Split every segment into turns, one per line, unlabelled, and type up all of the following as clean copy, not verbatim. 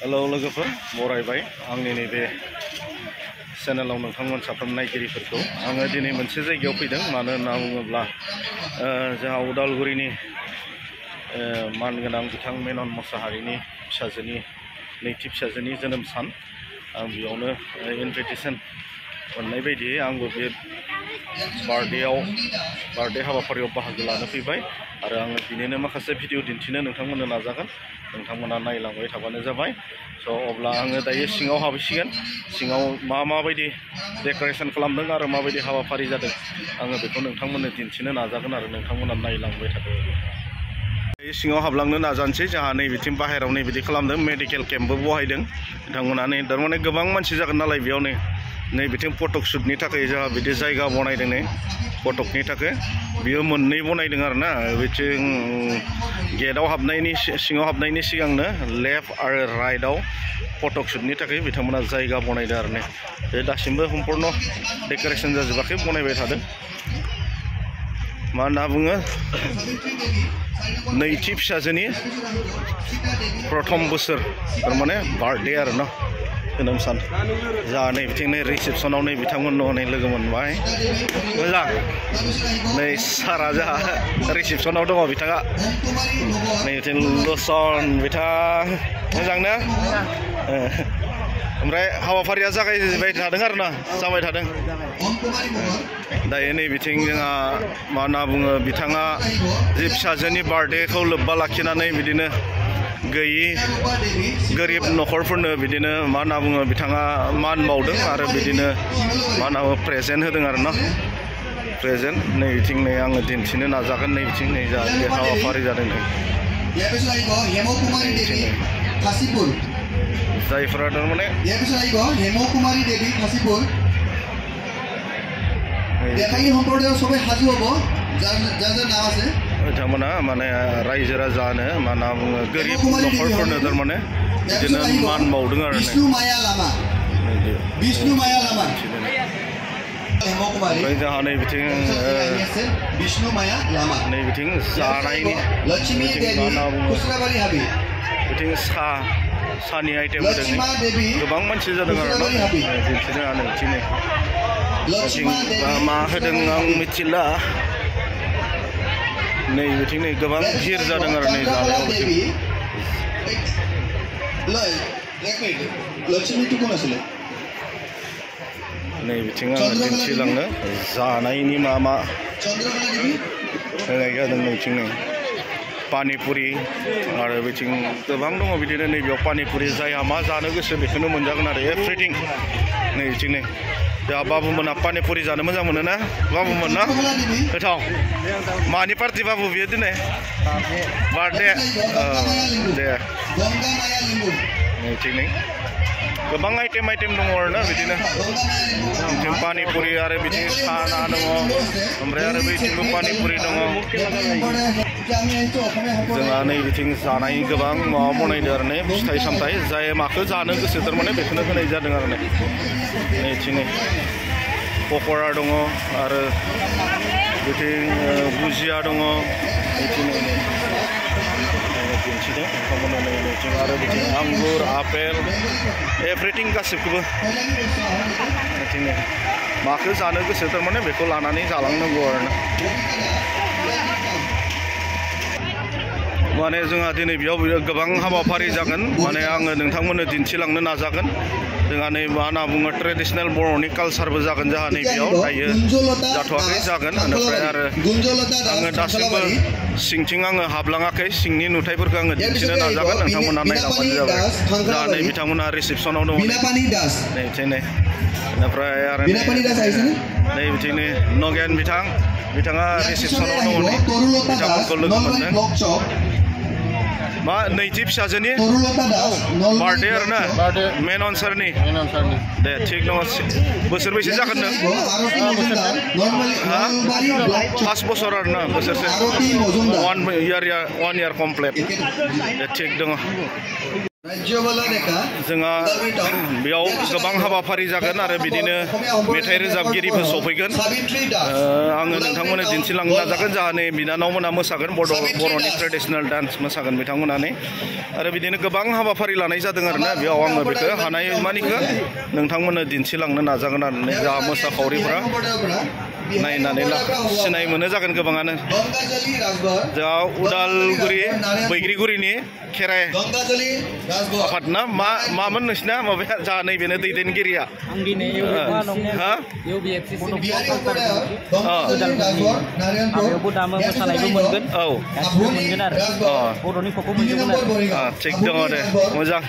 hello लोगोफोर बरायबाय आंनि नैबे चेनेलाव नोंथांमोन साफ्रोम नायगिरिफोरखौ आङो दिनै मोनसे जायगायाव फैदों मानो होनना बुङोब्ला जोंहा उदालगुरिनि मानगोनां बिथां मेनन मोसाहारिनि फिसाजोनि नैथि फिसाजोनि जोनोम सान आं बेयावनो इनभिटेसन मोननाय बायदियै आंबो बे बार्थडे हाबाफारियाव बाहागो लानो फैबाय आरो आङो बिनिनो माखासे भिडिअ दिन्थिनो नोंथांमोननो नाजागोन नोंथांमोना नायलांबाय थाबानो जाबाय स' अब्ला आङो दायो सिङाव हाबहैसिगोन सिङाव माबायदि डेक'रेसन खालामदों आरो माबायदि हाबाफारि जादों आङो बेखौ नोंथांमोननो दिन्थिनो नाजागोन आरो नोंथांमोना नायलांबाय थादों सिङाव हाबलांनो नाजानोसै जोंहा नैबिथिं बाहेरायाव नैबिदि खालामदों मेडिकेल केम्पबो बहायदों बिथांमोना नै थारमाने गोबां मानसि जागोन नालाय बेयाव नैबिथिं फटक शुटनि थाखाय जोंहा बिदि जायगा बनायदों नै फटकनि थाखाय बियो मोननै बनायदों आरो ना बिथिं गेटआव हाबनायनि सिङाव हाबनायनि सिगांनो लेफ्ट आरो राइटआव फटक शुटनि थाखाय बिथांमोना जायगा बनायदों आरो बे दासिमबो सम्पूर्ण डेक'रेसन जाजोबाखै बनायबाय थादों मा होनना बुङो नैथि फिसाजोनि प्रथम बोसोर थारमाने बार्थडे आरो न जोनोम सान जोंहा नै बिथिं नै रिसेपसनाव नै बिथांमोननो नै लोगो मोनबाय मोजां नै सारा जोंहा रिसेपसनाव दङ बिथाङा नै बिथिं लसन बिथां मोजांनो ओमफ्राय हाबाफारिया जागायबाय थादों आरो ना जाबाय थादों दायो नै बिथिं जोंहा मा होनना बुङो बिथाङा जे फिसाजोनि बार्थडेखौ लोब्बा लाखिनानै बिदिनो गैयि गोरिब न'खरफोरनो बिदिनो मा होनना बुङो बिथाङा मान बावदों आरो बिदिनो मा होनना बुङो प्रेजेन्ट होदों आरो न प्रेजेन्ट नै बिथिं नै आङो दिन्थिनो नाजागोन नै बिथिं नै जा बे हाबाफारि जादों नै जायफोरा थारमाने बिथांमोना माने रायजो राजानो मा होनना बुङो गोरिब न'खरफोरनो थारमाने बिदिनो मान बावदों आरो ओमफ्राय जोंहा नै बिथिं जानायनि बिथिं मा होनना बुङो बिथिं सानि आइटेम होदों गोबां मानसि जादों आरो दिन्थिनो नैथिं मा होदों आं मिथिला नै बिथिं नै गोबां भिर जादों आरो नै जानायाव नै बिथिं आङो दिन्थिलांनो जानायनि मा होनाय जादों नैथिं नै पानिपुरि आरो बिथिं गोबां दङ बिदिनो नैबेयाव पानिपुरि जायहा मा जानो गोसो बेखौनो मोनजागोन आरो एभ्रिथिं नै बिथिं नै जोंहा बाबुमोना पानिपुरि जानो मोजां मोनो ना बाबुमोन ना गोथाव मानि पार्टि बाबु बियो दिनै बार्थडे दे नैथिं नै गोबां आइटेम दङ आरो ना बिदिनो बिथिं पानिपुरि आरो बिथिं साना दङ ओमफ्राय आरो बिथिंबो पानिपुरि दङ जोंहा नै बिथिं जानाय गोबां माबा बनायदों आरो नै फिथाइ सामथाइ जाय माखौ जानो गोसो थारमाने बेखौनो होनाय जादों आरो नैथिं नै पक'रा दङ आरो बिथिं भुजिया दङ बिथिं दिन्थिदों नोंथांमोना नैथिं आरो बिथिं आंगुर आपेल एभ्रिथिं गासिबखौबो बिथिं माखौ जानो गोसो थारमाने बेखौ लानानै जालांनांगौ आरो ना माने जोंहा दिनै बेयाव गोबां हाबाफारि जागोन माने आङो नोंथांमोननो दिन्थिलांनो नाजागोन जोंहा नै मा होनना बुङो ट्रेडिसनेल बर'नि कालसारबो जागोन जोंहा नै बेयाव दायो जाथ'वाखै जागोन बेनिफ्राय आरो आङो दासिमबो सिंथिं आङो हाबलाङाखै सिंनि नुथायफोरखौ आङो दिन्थिनो नाजागोन नोंथांमोना नायलांबानो जाबाय जोंहा नै बिथांमोना रिसेपसनाव दङ नैथिं नै बेनिफ्राय आरो नै बिथिं नै नगेन बिथाङा रिसेपसनाव दङ नै बिथांमोनखौ लोगो मोनदों मा नैथि फिसाजोनि बार्थडे आरो ना मेनन सारनि दे थिग दङ बोसोरबैसे जागोन नों 5 बोसोर आरो ना बोसोरसे 1 इयार कमप्लिट दे थिग दङ जोंहा बेयाव गोबां हाबाफारि जागोन आरो बिदिनो मेथाइ रोजाबगिरिफोर सफैगोन आङो नोंथांमोननो दिन्थिलांनो नाजागोन जाहाथे बिनानावमोना मोसागोन बर'नि ट्रेडिशनेल डान्स मोसागोन बिथांमोनानो आरो बिदिनो गोबां हाबाफारि लानाय जादों आरोना बेयाव आङो बेखौ हानाय मानिखौ नोंथांमोननो दिन्थिलांनो नाजागोन आरो जा मोसाखावरिफोरा नायनानै सिनाय मोनो जागोन गोबाङानो जोंहा उदालगुरि बैग्रिगुरिनि खेराइ आफाद ना मामोन नोंसिना माबाया जा नैबेनो दैदेनगिरिया थिग दङ दे मोजां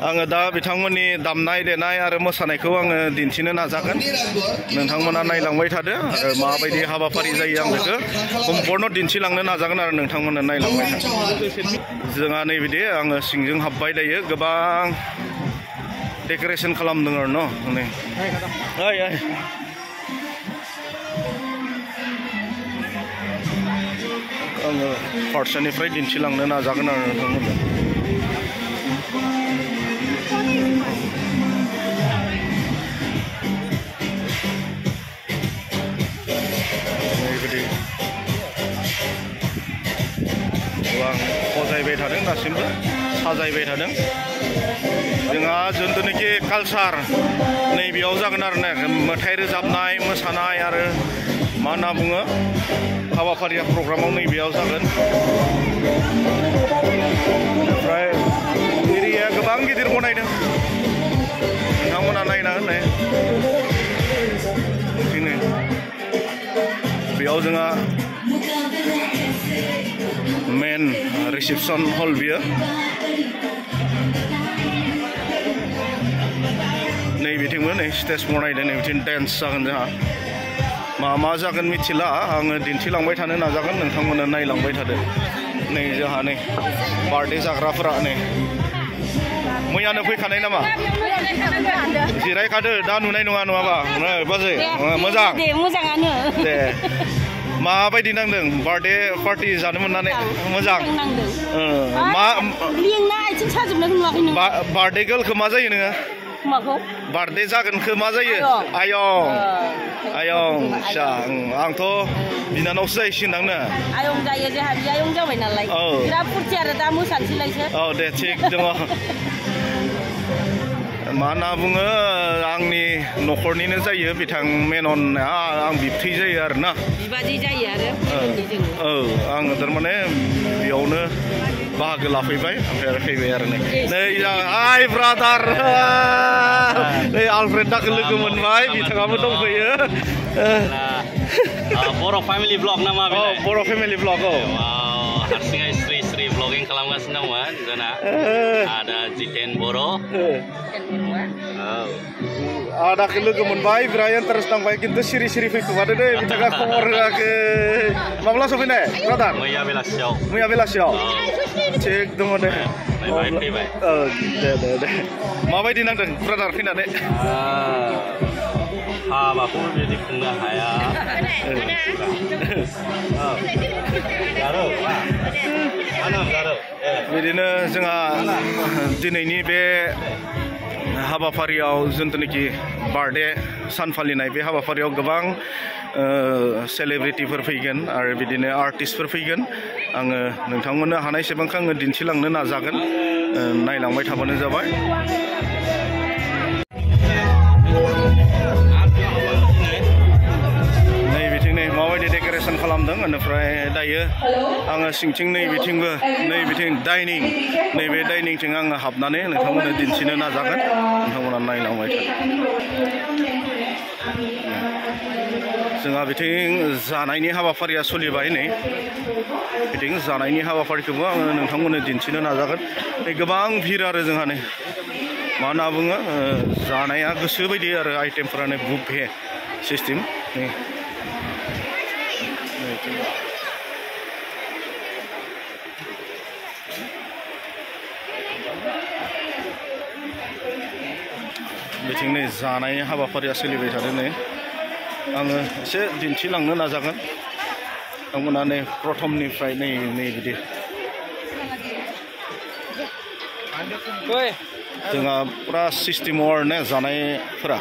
आङो दा बिथांमोननि दामनाय देनाय आरो मोसानायखौ आङो दिन्थिनो नाजागोन नोंथांमोना नायलांबाय थादो आरो माबायदि हाबाफारि जायो आं बेखौ सम्पूर्ण दिन्थिलांनो नाजागोन आरो नोंथांमोननो नायलांबाय थादो जोंहा नैबिदि आङो सिंजों हाबबाय दायो गोबां डेक'रेसन खालामदों आरो न' नै आङो फारसेनिफ्राय दिन्थिलांनो नाजागोन आरो नोंथांमोननो आं सजायबाय थादों दासिमबो साजायबाय थादों जोंहा जिथुनाखि कालचार नैबेयाव जागोन आरो ना मेथाइ रोजाबनाय मोसानाय आरो मा होनना बुङो हाबाफारिया प्रग्रामाव नैबेयाव जागोन ओमफ्राय एरियाया गोबां गिदिर बनायदों नोंथांमोना नायना होनाय बेयाव जोंहा मेन रिसेपसन हल बियो नैबेथिंबो नै स्टेज बनायदों नैबेथिं डेन्स जागोन जोंहा मा जागोन मिथिला आङो दिन्थिलांबाय थानो नाजागोन नोंथांमोननो नायलांबाय थादो नै जोंहा नै बार्थडे जाग्राफोरा नै मैयानो फैखानाय नामा जिरायखादो दा नुनाय नङा नङाबा बाजै मोजां दे माबायदि नांदों बार्थडे पार्टि जानो मोननानै मोजां बार्थडे गार्लखौ मा जायो नोङो बार्थडे जागोनखौ मा जायो आयं फिसा आंथ' बिनानावसो जाहैसिगोन आंनो
आयं जायो जोंहा बियायं जाबाय नालाय बिराद फुरथि आरो दा मोसानोसैलायसो
औ दे थिग दङ मा होनना बुङो आंनि न'खरनिनो जायो बिथां मेनना आं बिबथै जायो आरो ना
बिबाजै जायो आरो
आङो थारमाने बेयावनो बाहागो लाफैबाय ओमफ्राय फैबाय आरो नै हाय ब्रादार नै आलफ्रेड दाखौ लोगो मोनबाय बिथाङाबो दंफैयो
बर' फेमिलि ब्लग नामा
बर' फेमिलि ब्लग
हारसिङै स्रि ब्लगिं खालामगासिनो दंमोन जोंना आदा जितेन बर'
आदाखौ लोगो मोनबाय बिराद इन्टारेस्ट नांबाय खिन्थु सिरि फैखोमादो दे बिथाङा खबर होआखै माब्ला सफैनाय ब्रादार
मैया
बेलासियाव थिग दङ दे दे माबायदि नांदों ब्रादार फैनानै
हाबाखौ बिदि खुंनो हाया
बिदिनो जोंहा दिनैनि बे हाबाफारियाव जिथुनाखि बार्थडे सान फालिनाय बे हाबाफारियाव गोबां सेलेब्रिटिफोर फैगोन आरो बिदिनो आर्टिस्टफोर फैगोन आङो नोंथांमोननो हानायसेबांखौ आङो दिन्थिलांनो नाजागोन नायलांबाय थाबानो जाबाय माबायदि डेक'रेसन खालामदों बेनिफ्राय दायो आङो सिंथिं नैबिथिं डाइनिं नैबे डाइनिंथिं आङो हाबनानै नोंथांमोननो दिन्थिनो नाजागोन नोंथांमोना नायलांबाय जोंहा बिथिं जानायनि हाबाफारिया सोलिबाय नै बिथिं जानायनि हाबाफारिखौबो आङो नोंथांमोननो दिन्थिनो नाजागोन गोबां भिर आरो जोंहा नै मा होनना बुङो जानाया गोसो बायदि आरो आइटेमफोरानो बुफे सिस्टेम नै बिथिं नै जानाय हाबाफारिया सोलिबाय थादों नै आङो एसे दिन्थिलांनो नाजागोन नोंथांमोना नै प्रथमनिफ्राय नै बिदि जोंहा पुरा सिस्टेमाव आरो जानायफोरा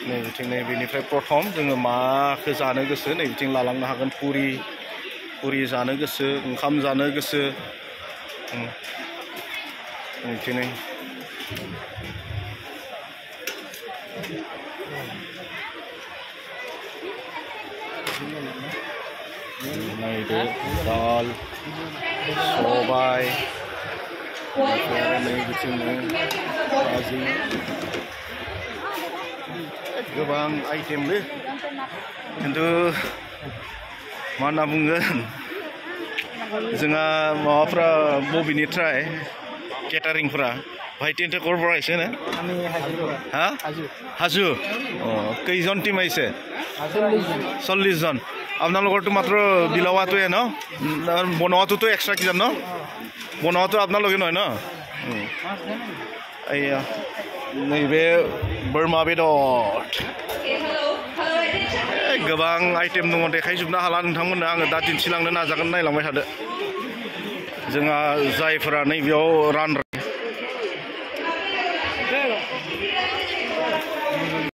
नै बिथिं नै बेनिफ्राय प्रथम जोङो माखौ जानो गोसो नै बिथिं लालांनो हागोन पुरि जानो गोसो ओंखाम जानो गोसो बिथिं नै नायदो दाल सबाय नै बिथिं भाजि गोबां आइटेमलै खिन्थु मा होनना बुंगोन जोंहा माबाफ्रा बबेनिफ्राय केटारिंफ्रा भाई टेन्ट करबरा एसे ना हा हाजु कैजन टीम आइसे 40 जन আপোনালোকৰটো মাত্ৰ বিলাৱাটোৱে ন বনোৱাটোতো এক্সট্ৰা কিজান ন বনোৱাটো আপোনালোকে নহয় ন এইয়া नैबे बोरमा बेदर गोबां आइटेम दङ देखायजोबनो हाला नोंथांमोननो आङो दा दिन्थिलांनो नाजागोन नायलांबाय थादो जोंहा जायफोरा नैबेयाव रान